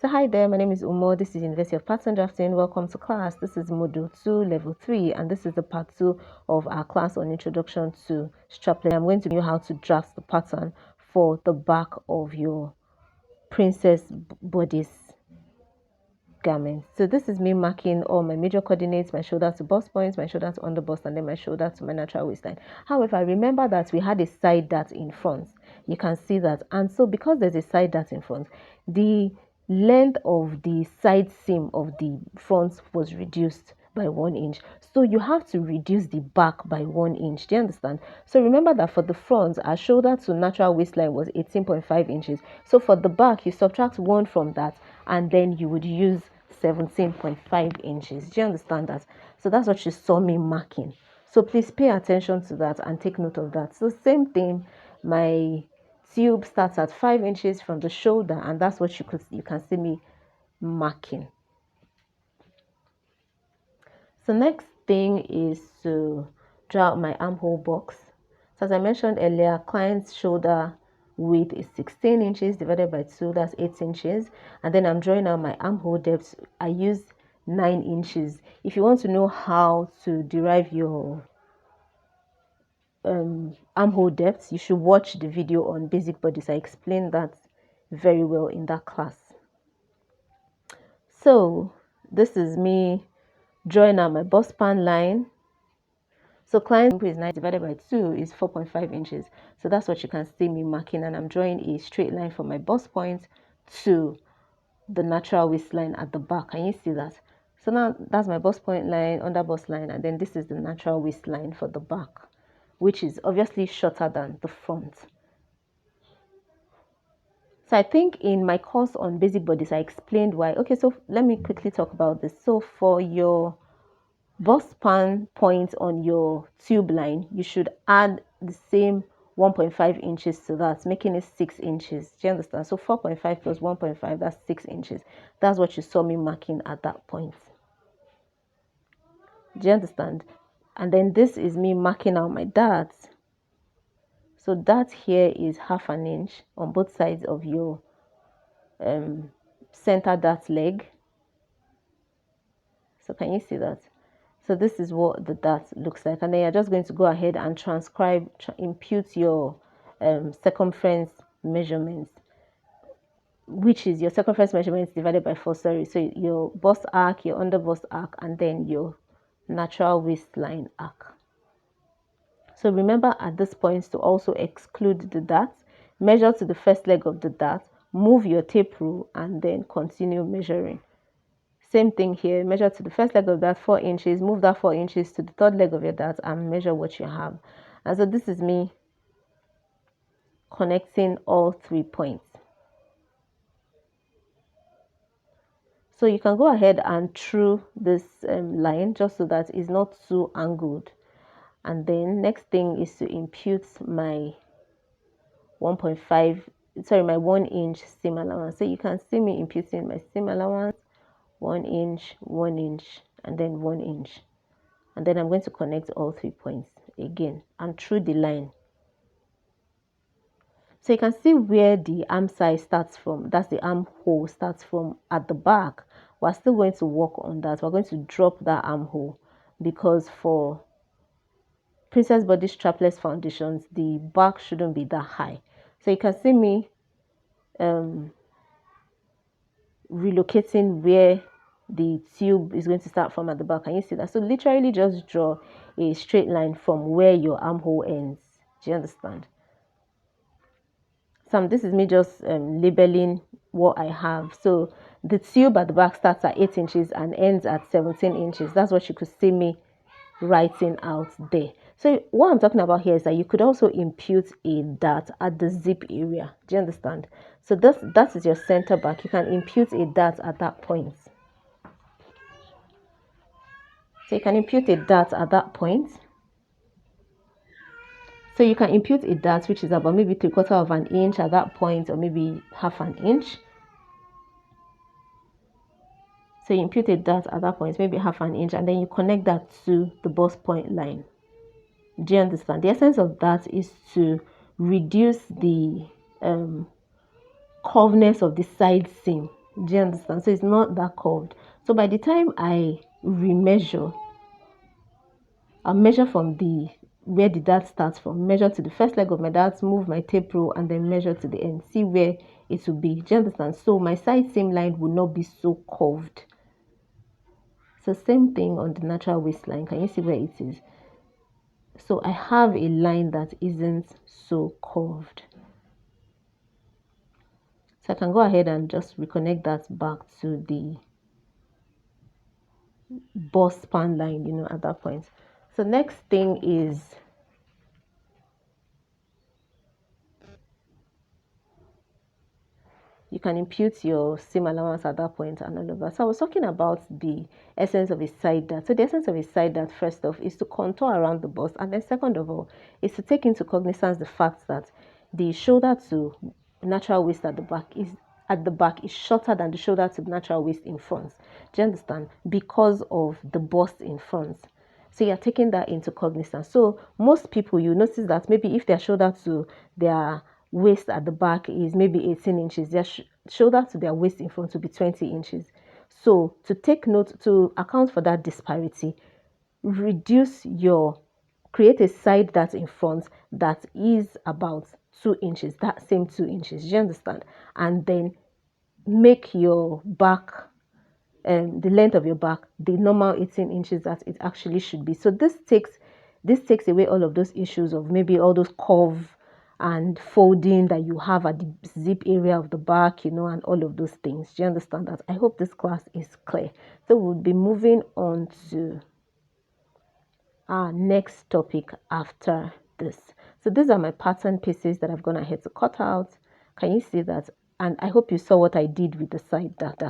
So hi there, my name is Umo. This is University of Pattern Drafting. Welcome to class. This is Module 2, Level 3, and this is the part 2 of our class on Introduction to Strapless. I'm going to show you how to draft the pattern for the back of your princess bodice garment. So this is me marking all my major coordinates, my shoulder to bust points, my shoulder to under bust, and then my shoulder to my natural waistline. However, remember that we had a side dart in front. You can see that, and so because there's a side dart in front, the length of the side seam of the front was reduced by 1 inch, so you have to reduce the back by 1 inch. Do you understand? So remember that for the front, our shoulder to natural waistline was 18.5 inches. So for the back, you subtract 1 from that, and then you would use 17.5 inches. Do you understand that? So that's what you saw me marking. So please pay attention to that and take note of that. So same thing, my tube starts at 5 inches from the shoulder, and that's what you can see me marking. So next thing is to draw out my armhole box. So as I mentioned earlier, client's shoulder width is 16 inches divided by 2, that's 8 inches. And then I'm drawing out my armhole depth. I use 9 inches. If you want to know how to derive your armhole depth, you should watch the video on basic bodies. I explained that very well in that class. So this is me drawing out my bust span line. So client is 9 divided by 2 is 4.5 inches. So that's what you can see me marking, and I'm drawing a straight line from my bust point to the natural waistline at the back. Can you see that? So now that's my bust point line, under bust line, and then this is the natural waistline for the back, which is obviously shorter than the front. So I think in my course on basic bodies, I explained why. Okay, so let me quickly talk about this. So for your bust span point on your tube line, you should add the same 1.5 inches to that, making it 6 inches. Do you understand? So 4.5 plus 1.5, that's 6 inches. That's what you saw me marking at that point. Do you understand? And then this is me marking out my darts. So dart here is 1/2 inch on both sides of your center dart leg. So can you see that? So this is what the dart looks like, and then you're just going to go ahead and impute your circumference measurements, which is your circumference measurements divided by 4. Sorry, so your bust arc, your under bust arc, and then your natural waistline arc. So remember at this point to also exclude the dart, measure to the first leg of the dart, move your tape rule, and then continue measuring. Same thing here, measure to the first leg of that 4 inches, move that 4 inches to the third leg of your dart and measure what you have. And so this is me connecting all 3 points. So you can go ahead and through this line just so that it's not too angled. And then next thing is to impute my 1 inch seam allowance. So you can see me imputing my seam allowance, 1 inch, 1 inch, and then 1 inch. And then I'm going to connect all 3 points again and through the line. So you can see where the arm size starts from. That's the armhole starts from at the back. We're still going to work on that. We're going to drop that armhole because for princess body strapless foundations, the back shouldn't be that high. So you can see me relocating where the tube is going to start from at the back. Can you see that? So literally just draw a straight line from where your armhole ends. Do you understand? So this is me just labeling what I have. So the tube at the back starts at 8 inches and ends at 17 inches. That's what you could see me writing out there. So what I'm talking about here is that you could also impute a dart at the zip area. Do you understand? So that is your center back. You can impute a dart at that point. So you can impute a dart at that point. So you can impute a dart which is about maybe 3/4 of an inch at that point, or maybe 1/2 inch. So you impute a dart at that point, maybe 1/2 inch, and then you connect that to the bust point line. Do you understand? The essence of that is to reduce the curveness of the side seam. Do you understand? So it's not that curved. So by the time I remeasure, I'll measure from the where the dart starts from, measure to the first leg of my dart, move my tape rule, and then measure to the end. See where it will be. Do you understand? So my side seam line will not be so curved. So same thing on the natural waistline. Can you see where it is? So I have a line that isn't so curved. So I can go ahead and just reconnect that back to the bust span line, at that point. So next thing is you can impute your seam allowance at that point and all of that. So I was talking about the essence of a side dart. So the essence of a side dart, first off, is to contour around the bust, and then second of all, is to take into cognizance the fact that the shoulder to natural waist at the back is shorter than the shoulder to natural waist in front. Do you understand? Because of the bust in front. So you're taking that into cognizance. So most people, you notice that maybe if their shoulder to their waist at the back is maybe 18 inches, their shoulder to their waist in front will be 20 inches. So to take note, to account for that disparity, create a side that's in front that is about 2 inches, that same 2 inches, you understand? And then make your back the length of your back the normal 18 inches that it actually should be. So this takes away all of those issues of maybe all those curve and folding that you have at the zip area of the back, and all of those things. Do you understand that? I hope this class is clear. So we'll be moving on to our next topic after this. So these are my pattern pieces that I've gone ahead to cut out. Can you see that? And I hope you saw what I did with the side dart.